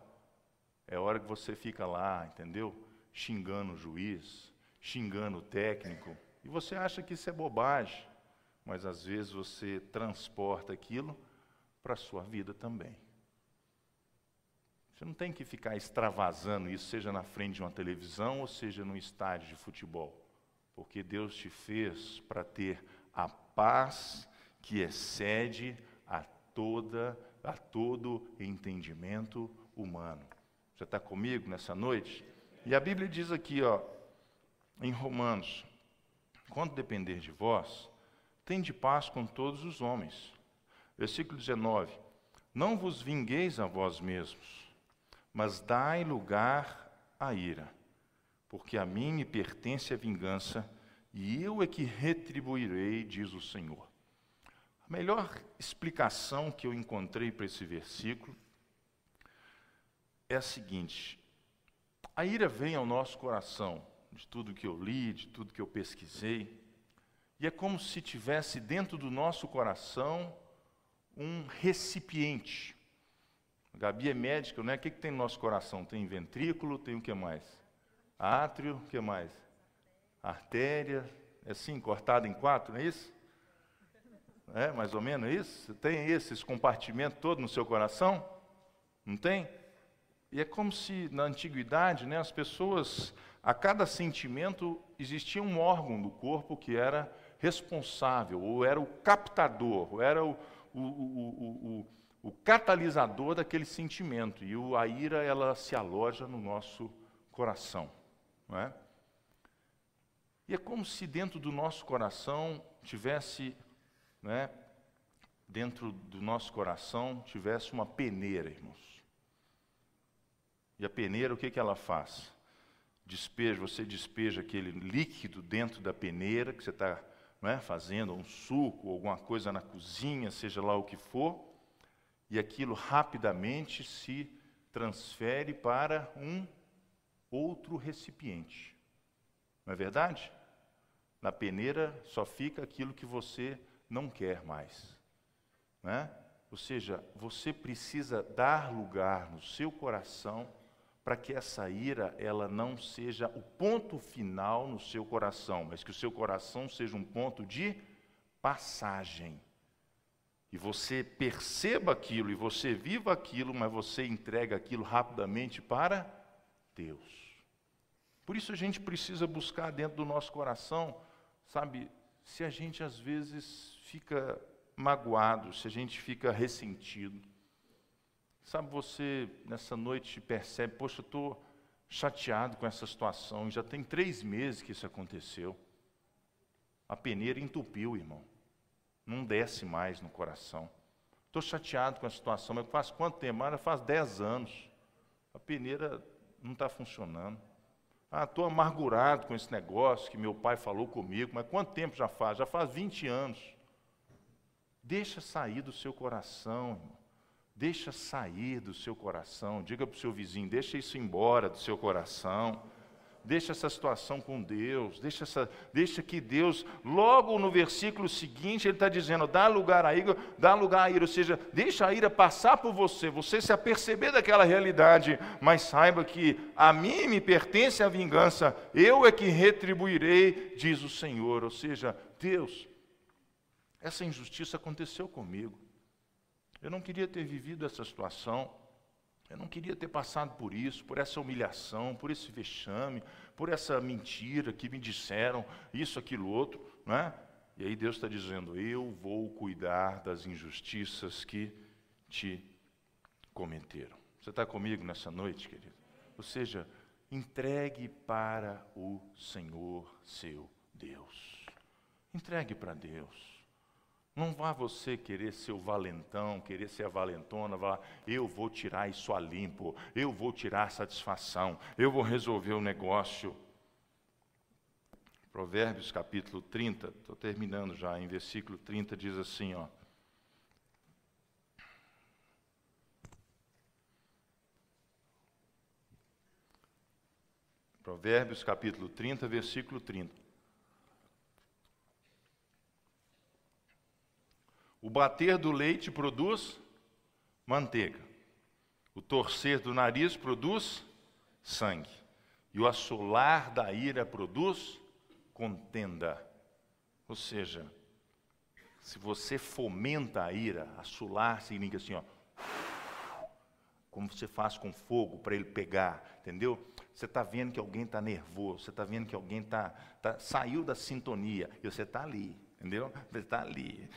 Speaker 1: é a hora que você fica lá, entendeu? Xingando o juiz, xingando o técnico. E você acha que isso é bobagem. Mas às vezes você transporta aquilo para a sua vida também. Você não tem que ficar extravasando isso, seja na frente de uma televisão ou seja num estádio de futebol. Porque Deus te fez para ter a paz que excede a todo entendimento humano. Você está comigo nessa noite? E a Bíblia diz aqui, ó, em Romanos, quando depender de vós, tende paz com todos os homens. Versículo 19, não vos vingueis a vós mesmos, mas dai lugar à ira, porque a mim me pertence a vingança, e eu é que retribuirei, diz o Senhor. A melhor explicação que eu encontrei para esse versículo é a seguinte: a ira vem ao nosso coração, de tudo que eu li, de tudo que eu pesquisei, e é como se tivesse dentro do nosso coração um recipiente. A Gabi é médica, né? O que tem no nosso coração? Tem ventrículo, tem o que mais? Átrio, o que mais? Artéria, é assim, cortada em 4, não é isso? É mais ou menos isso? Você tem esse compartimento todo no seu coração? Não tem? E é como se na antiguidade, né, as pessoas, a cada sentimento existia um órgão do corpo que era responsável, ou era o captador, ou era o catalisador daquele sentimento. E a ira, ela se aloja no nosso coração, não é? E é como se dentro do nosso coração tivesse, né, dentro do nosso coração tivesse uma peneira, irmãos. E a peneira, o que ela faz? Você despeja aquele líquido dentro da peneira, que você está, né, fazendo um suco, alguma coisa na cozinha, seja lá o que for, e aquilo rapidamente se transfere para um outro recipiente. Não é verdade? Na peneira só fica aquilo que você não quer mais, né? Ou seja, você precisa dar lugar no seu coração para que essa ira ela não seja o ponto final no seu coração, mas que o seu coração seja um ponto de passagem. E você perceba aquilo, e você viva aquilo, mas você entrega aquilo rapidamente para Deus. Por isso a gente precisa buscar dentro do nosso coração, sabe, se a gente às vezes fica magoado, se a gente fica ressentido. Sabe, você nessa noite percebe, poxa, eu estou chateado com essa situação, já tem 3 meses que isso aconteceu. A peneira entupiu, irmão. Não desce mais no coração. Estou chateado com a situação, mas faz quanto tempo? Faz 10 anos. A peneira não está funcionando. Estou amargurado com esse negócio que meu pai falou comigo, mas quanto tempo já faz? Já faz 20 anos. Deixa sair do seu coração, irmão. Deixa sair do seu coração. Diga para o seu vizinho, deixa isso embora do seu coração. Deixa essa situação com Deus. Deixa que Deus, logo no versículo seguinte, ele está dizendo, dá lugar à ira, ou seja, deixa a ira passar por você, você se aperceber daquela realidade, mas saiba que a mim me pertence a vingança, eu é que retribuirei, diz o Senhor. Ou seja, Deus, essa injustiça aconteceu comigo. Eu não queria ter vivido essa situação, eu não queria ter passado por isso, por essa humilhação, por esse vexame, por essa mentira que me disseram, isso, aquilo, outro, não é? E aí Deus está dizendo, eu vou cuidar das injustiças que te cometeram. Você está comigo nessa noite, querido? Ou seja, entregue para o Senhor, seu Deus. Entregue para Deus. Não vá você querer ser o valentão, querer ser a valentona, eu vou tirar isso a limpo, eu vou tirar a satisfação, eu vou resolver o negócio. Provérbios capítulo 30, estou terminando já, em versículo 30 diz assim, ó. Provérbios capítulo 30, versículo 30. O bater do leite produz manteiga. O torcer do nariz produz sangue. E o assolar da ira produz contenda. Ou seja, se você fomenta a ira, assolar significa assim, ó, como você faz com fogo para ele pegar, entendeu? Você está vendo que alguém está nervoso, você está vendo que alguém saiu da sintonia, e você está ali. Entendeu? Você está ali,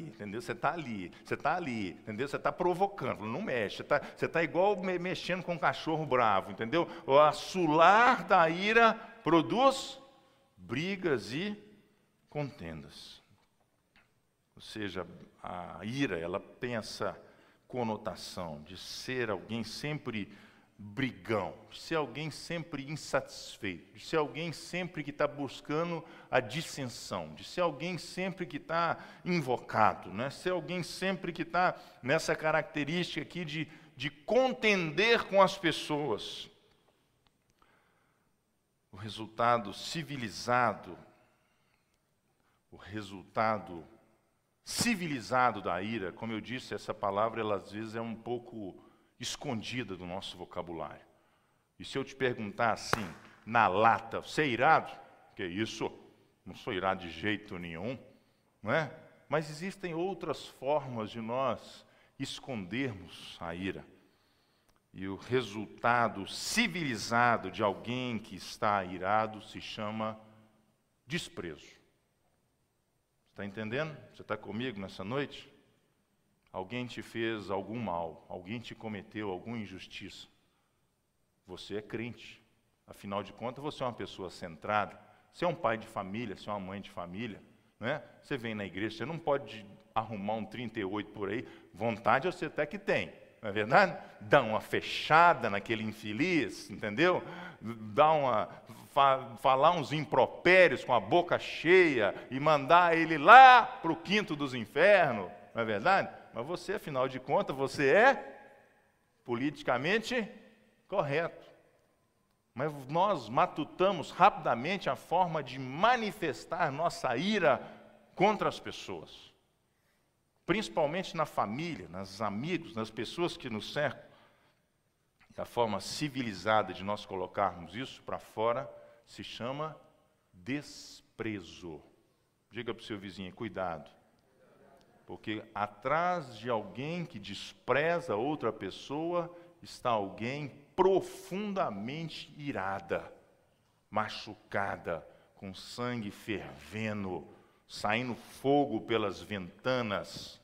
Speaker 1: entendeu? Você está ali, entendeu? Você está provocando, não mexe, você está igual mexendo com um cachorro bravo, entendeu? O assolar da ira produz brigas e contendas. Ou seja, a ira, ela tem essa conotação de ser alguém sempre brigão, de ser alguém sempre insatisfeito, de ser alguém sempre que está buscando a dissensão, de ser alguém sempre que está invocado, né? Ser alguém sempre que está nessa característica aqui de contender com as pessoas. O resultado civilizado da ira, como eu disse, essa palavra, ela às vezes é um pouco escondida do nosso vocabulário. E se eu te perguntar assim, na lata, você é irado? Que isso? Não sou irado de jeito nenhum, não é? Mas existem outras formas de nós escondermos a ira. E o resultado civilizado de alguém que está irado se chama desprezo. Está entendendo? Você está comigo nessa noite? Alguém te fez algum mal, alguém te cometeu alguma injustiça. Você é crente. Afinal de contas, você é uma pessoa centrada. Você é um pai de família, você é uma mãe de família. Né? Você vem na igreja, você não pode arrumar um 38 por aí. Vontade você até que tem, não é verdade? Dá uma fechada naquele infeliz, entendeu? Falar uns impropérios com a boca cheia e mandar ele lá para o quinto dos infernos, não é verdade? Mas você, afinal de contas, você é politicamente correto. Mas nós matutamos rapidamente a forma de manifestar nossa ira contra as pessoas. Principalmente na família, nos amigos, nas pessoas que nos cercam. E a forma civilizada de nós colocarmos isso para fora se chama desprezo. Diga para o seu vizinho, cuidado. Porque atrás de alguém que despreza outra pessoa, está alguém profundamente irada, machucada, com sangue fervendo, saindo fogo pelas ventanas.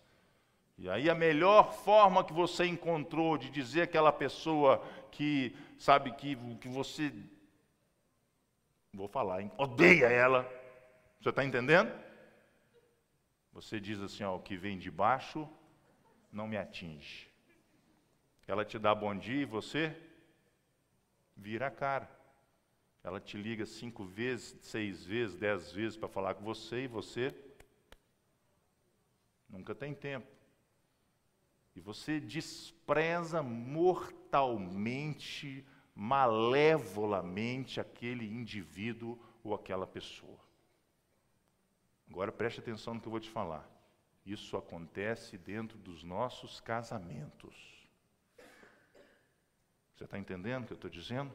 Speaker 1: E aí a melhor forma que você encontrou de dizer àquela pessoa que, sabe, que você, vou falar, hein, odeia ela, você está entendendo? Você diz assim, ó, o que vem de baixo não me atinge. Ela te dá bom dia e você vira a cara. Ela te liga 5 vezes, 6 vezes, 10 vezes para falar com você e você nunca tem tempo. E você despreza mortalmente, malevolamente aquele indivíduo ou aquela pessoa. Agora preste atenção no que eu vou te falar. Isso acontece dentro dos nossos casamentos. Você está entendendo o que eu estou dizendo?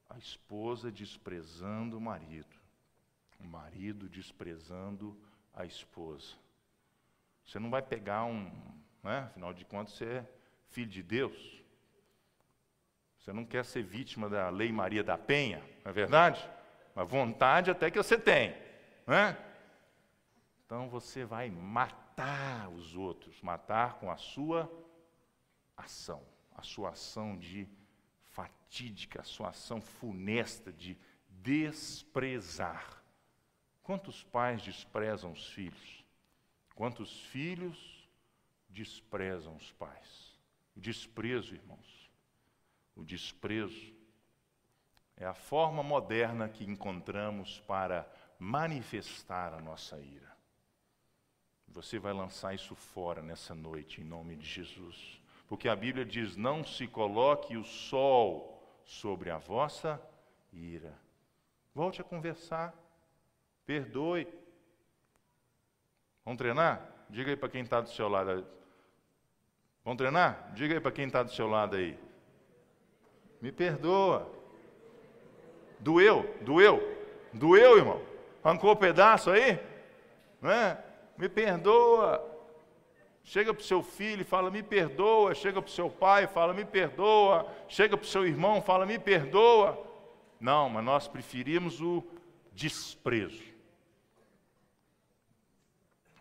Speaker 1: A esposa desprezando o marido desprezando a esposa. Você não vai pegar né? Afinal de contas, você é filho de Deus. Você não quer ser vítima da Lei Maria da Penha, não é verdade? Mas vontade até que você tem, né? Então você vai matar os outros, matar com a sua ação de fatídica, a sua ação funesta de desprezar. Quantos pais desprezam os filhos? Quantos filhos desprezam os pais? O desprezo, irmãos, o desprezo é a forma moderna que encontramos para manifestar a nossa ira. Você vai lançar isso fora nessa noite, em nome de Jesus. Porque a Bíblia diz, não se coloque o sol sobre a vossa ira. Volte a conversar, perdoe. Vamos treinar? Diga aí para quem está do seu lado. Vamos treinar? Diga aí para quem está do seu lado aí. Me perdoa. Doeu, irmão. Arrancou o pedaço aí? Não é? Me perdoa. Chega para o seu filho e fala, me perdoa. Chega para o seu pai e fala, me perdoa. Chega para o seu irmão e fala, me perdoa. Não, mas nós preferimos o desprezo.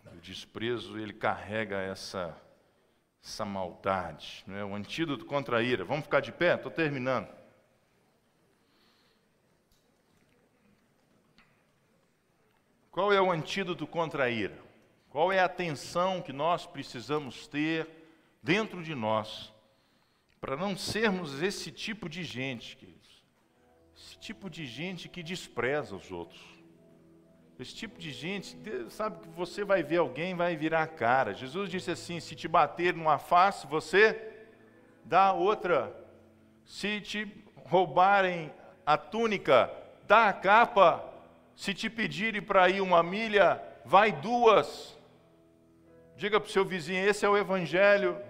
Speaker 1: O desprezo, ele carrega essa maldade. Não é? O antídoto contra a ira. Vamos ficar de pé? Estou terminando. Qual é o antídoto contra a ira? Qual é a atenção que nós precisamos ter dentro de nós para não sermos esse tipo de gente, queridos. Esse tipo de gente que despreza os outros. Esse tipo de gente, sabe que você vai ver alguém, vai virar a cara. Jesus disse assim, se te bater numa face, você dá a outra. Se te roubarem a túnica, dá a capa. Se te pedirem para ir 1 milha, vai 2. Diga para o seu vizinho, esse é o Evangelho.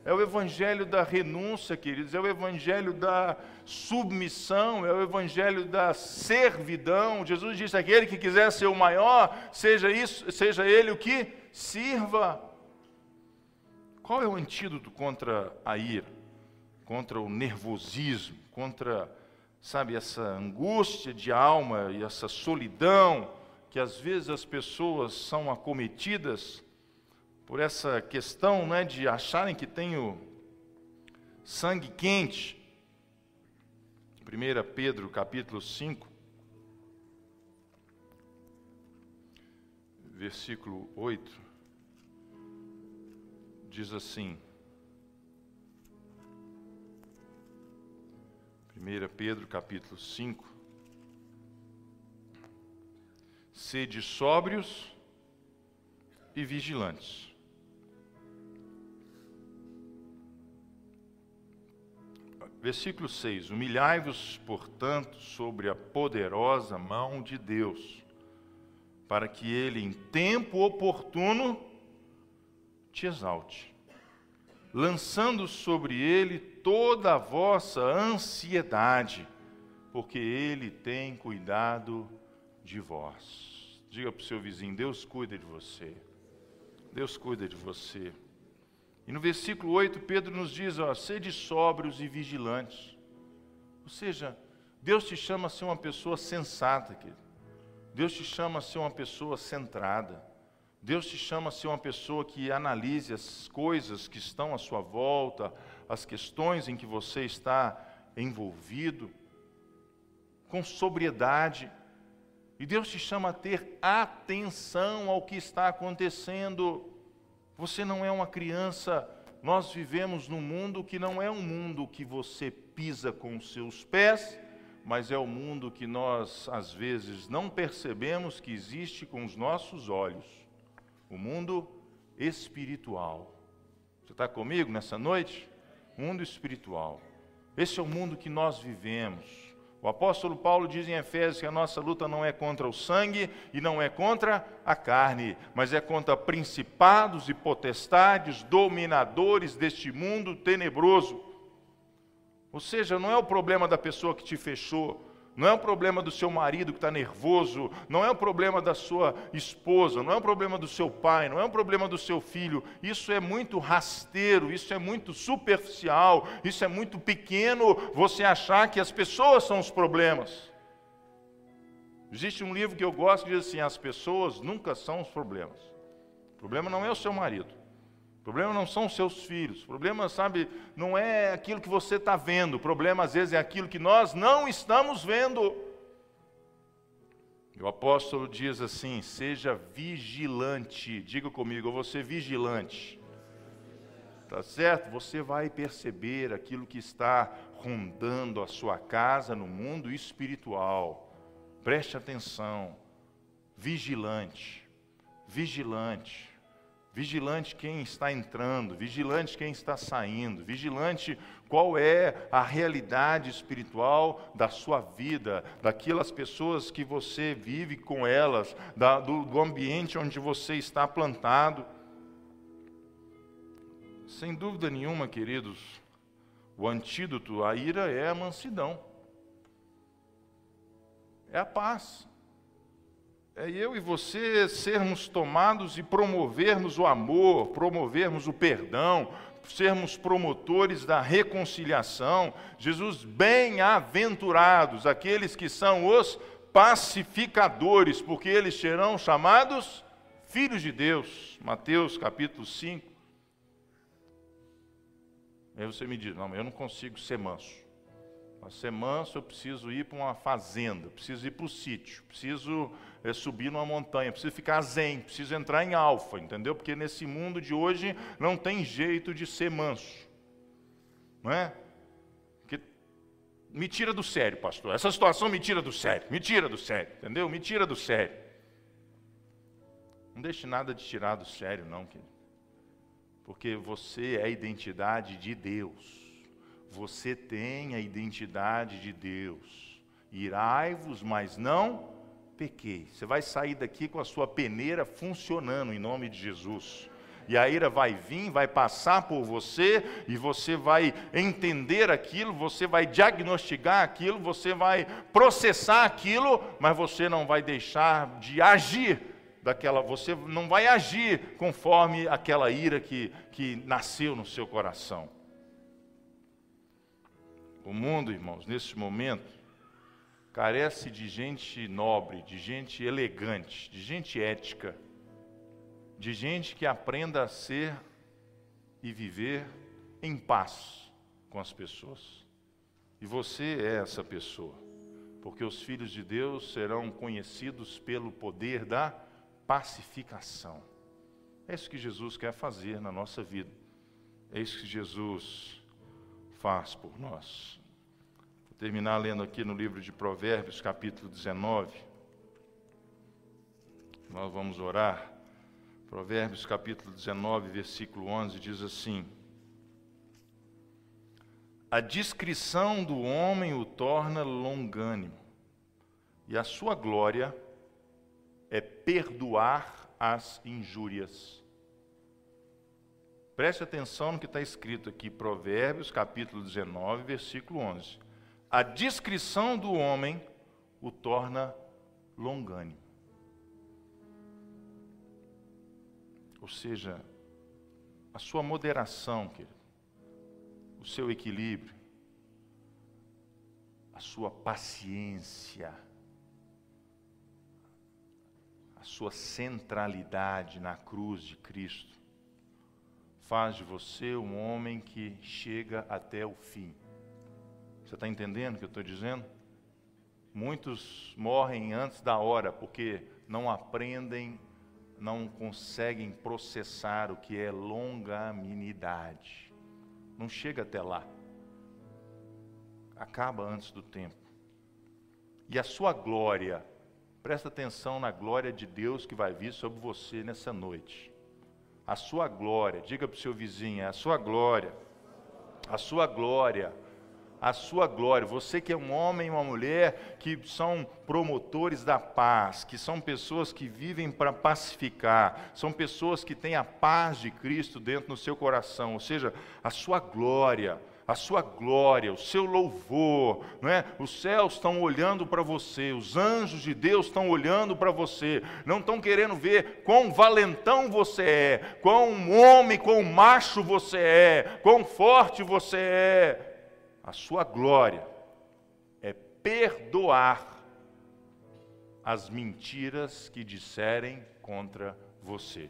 Speaker 1: É o Evangelho da renúncia, queridos. É o Evangelho da submissão. É o Evangelho da servidão. Jesus disse, aquele que quiser ser o maior, seja ele o que sirva. Qual é o antídoto contra a ira? Contra o nervosismo? Contra, sabe, essa angústia de alma e essa solidão que às vezes as pessoas são acometidas por essa questão, né, de acharem que tem o sangue quente. 1 Pedro capítulo 5, versículo 8, diz assim, 1 Pedro capítulo 5, sede sóbrios e vigilantes. Versículo 6, humilhai-vos, portanto, sobre a poderosa mão de Deus, para que Ele, em tempo oportuno, te exalte, lançando sobre Ele toda a vossa ansiedade, porque Ele tem cuidado de vós. Diga para o seu vizinho, Deus cuida de você. Deus cuida de você. E no versículo 8, Pedro nos diz, sede sóbrios e vigilantes. Ou seja, Deus te chama a ser uma pessoa sensata, querido. Deus te chama a ser uma pessoa centrada. Deus te chama a ser uma pessoa que analise as coisas que estão à sua volta, as questões em que você está envolvido, com sobriedade. E Deus te chama a ter atenção ao que está acontecendo. Você não é uma criança, nós vivemos num mundo que não é um mundo que você pisa com os seus pés, mas é o mundo que nós, às vezes, não percebemos que existe com os nossos olhos. O mundo espiritual. Você está comigo nessa noite? Mundo espiritual. Esse é o mundo que nós vivemos. O apóstolo Paulo diz em Efésios que a nossa luta não é contra o sangue e não é contra a carne, mas é contra principados e potestades, dominadores deste mundo tenebroso. Ou seja, não é o problema da pessoa que te fechou, não é o problema do seu marido que está nervoso, não é o problema da sua esposa, não é o problema do seu pai, não é o problema do seu filho. Isso é muito rasteiro, isso é muito superficial, isso é muito pequeno, você achar que as pessoas são os problemas. Existe um livro que eu gosto que diz assim, as pessoas nunca são os problemas. O problema não é o seu marido. O problema não são os seus filhos, o problema, sabe, não é aquilo que você está vendo, o problema às vezes é aquilo que nós não estamos vendo. E o apóstolo diz assim, seja vigilante, diga comigo, eu vou ser vigilante. Tá certo? Você vai perceber aquilo que está rondando a sua casa no mundo espiritual. Preste atenção, vigilante, vigilante. Vigilante quem está entrando, vigilante quem está saindo, vigilante qual é a realidade espiritual da sua vida, daquelas pessoas que você vive com elas, do ambiente onde você está plantado. Sem dúvida nenhuma, queridos, o antídoto à ira é a mansidão, é a paz. É eu e você sermos tomados e promovermos o amor, promovermos o perdão, sermos promotores da reconciliação. Jesus, bem-aventurados aqueles que são os pacificadores, porque eles serão chamados filhos de Deus. Mateus capítulo 5. Aí você me diz, não, mas eu não consigo ser manso. Para ser manso eu preciso ir para uma fazenda, preciso ir para o sítio, preciso subir numa montanha, preciso ficar zen, preciso entrar em alfa, entendeu? Porque nesse mundo de hoje não tem jeito de ser manso. não é? Porque me tira do sério, pastor. Essa situação me tira do sério, entendeu? Me tira do sério. Não deixe nada de tirar do sério, não, querido. Porque você é a identidade de Deus. Você tem a identidade de Deus. Irai-vos, mas não pequei. Você vai sair daqui com a sua peneira funcionando em nome de Jesus. E a ira vai vir, vai passar por você, e você vai entender aquilo, você vai diagnosticar aquilo, você vai processar aquilo, mas você não vai deixar de agir você não vai agir conforme aquela ira que nasceu no seu coração. O mundo, irmãos, nesse momento, carece de gente nobre, de gente elegante, de gente ética, de gente que aprenda a ser e viver em paz com as pessoas. E você é essa pessoa, porque os filhos de Deus serão conhecidos pelo poder da pacificação. É isso que Jesus quer fazer na nossa vida. É isso que Jesus faz por nós. Vou terminar lendo aqui no livro de Provérbios, capítulo 19. Nós vamos orar. Provérbios, capítulo 19, versículo 11, diz assim: a discrição do homem o torna longânimo, e a sua glória é perdoar as injúrias. Preste atenção no que está escrito aqui, Provérbios, capítulo 19, versículo 11. A discrição do homem o torna longânimo. Ou seja, a sua moderação, querido, o seu equilíbrio, a sua paciência, a sua centralidade na cruz de Cristo, faz de você um homem que chega até o fim. Você está entendendo o que eu estou dizendo? Muitos morrem antes da hora, porque não aprendem, não conseguem processar o que é longanimidade. Não chega até lá. Acaba antes do tempo. E a sua glória, presta atenção na glória de Deus que vai vir sobre você nessa noite. A sua glória, diga para o seu vizinho, a sua glória, a sua glória, a sua glória. Você que é um homem e uma mulher que são promotores da paz, que são pessoas que vivem para pacificar, são pessoas que têm a paz de Cristo dentro do seu coração, ou seja, a sua glória, o seu louvor, não é? Os céus estão olhando para você, os anjos de Deus estão olhando para você, não estão querendo ver quão valentão você é, quão homem, quão macho você é, quão forte você é. A sua glória é perdoar as mentiras que disserem contra você.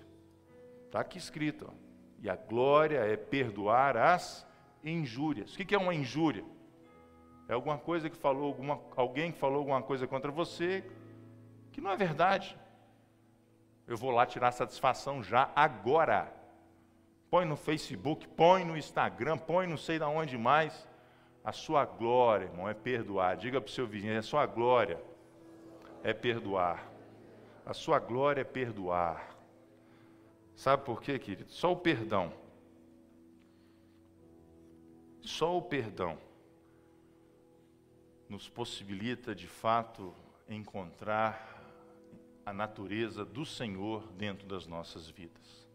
Speaker 1: Está aqui escrito, ó. E a glória é perdoar as injúrias. O que é uma injúria? É alguma coisa que falou, alguém que falou alguma coisa contra você que não é verdade. Eu vou lá tirar satisfação já agora. Põe no Facebook, põe no Instagram, põe não sei de onde mais. A sua glória, irmão, é perdoar. Diga para o seu vizinho, a sua glória é perdoar. A sua glória é perdoar. Sabe por quê, querido? Só o perdão nos possibilita, de fato, encontrar a natureza do Senhor dentro das nossas vidas.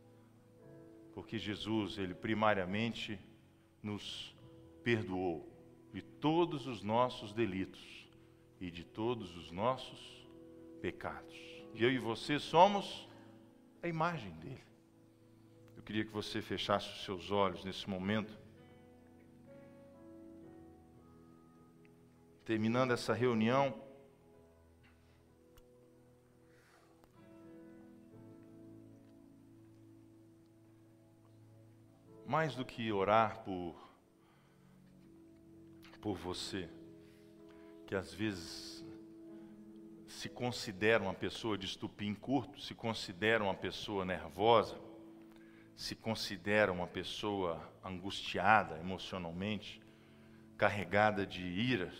Speaker 1: Porque Jesus, Ele primariamente nos perdoou de todos os nossos delitos e de todos os nossos pecados. E eu e você somos a imagem dele. Eu queria que você fechasse os seus olhos nesse momento. Terminando essa reunião, mais do que orar por você, que às vezes se considera uma pessoa de estupim curto, se considera uma pessoa nervosa, se considera uma pessoa angustiada emocionalmente, carregada de ira,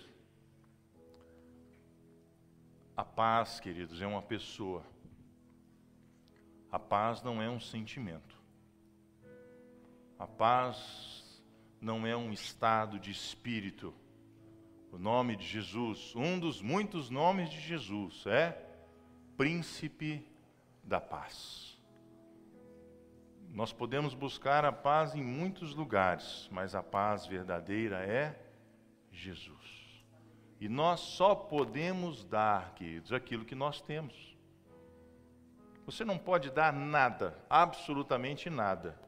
Speaker 1: a paz, queridos, é uma pessoa. A paz não é um sentimento. A paz não é um estado de espírito. O nome de Jesus, um dos muitos nomes de Jesus, é Príncipe da Paz. Nós podemos buscar a paz em muitos lugares, mas a paz verdadeira é Jesus. E nós só podemos dar, queridos, aquilo que nós temos. Você não pode dar nada, absolutamente nada,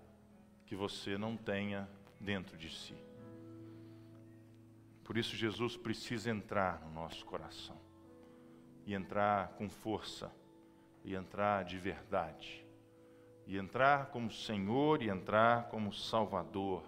Speaker 1: que você não tenha dentro de si. Por isso Jesus precisa entrar no nosso coração. E entrar com força. E entrar de verdade. E entrar como Senhor e entrar como Salvador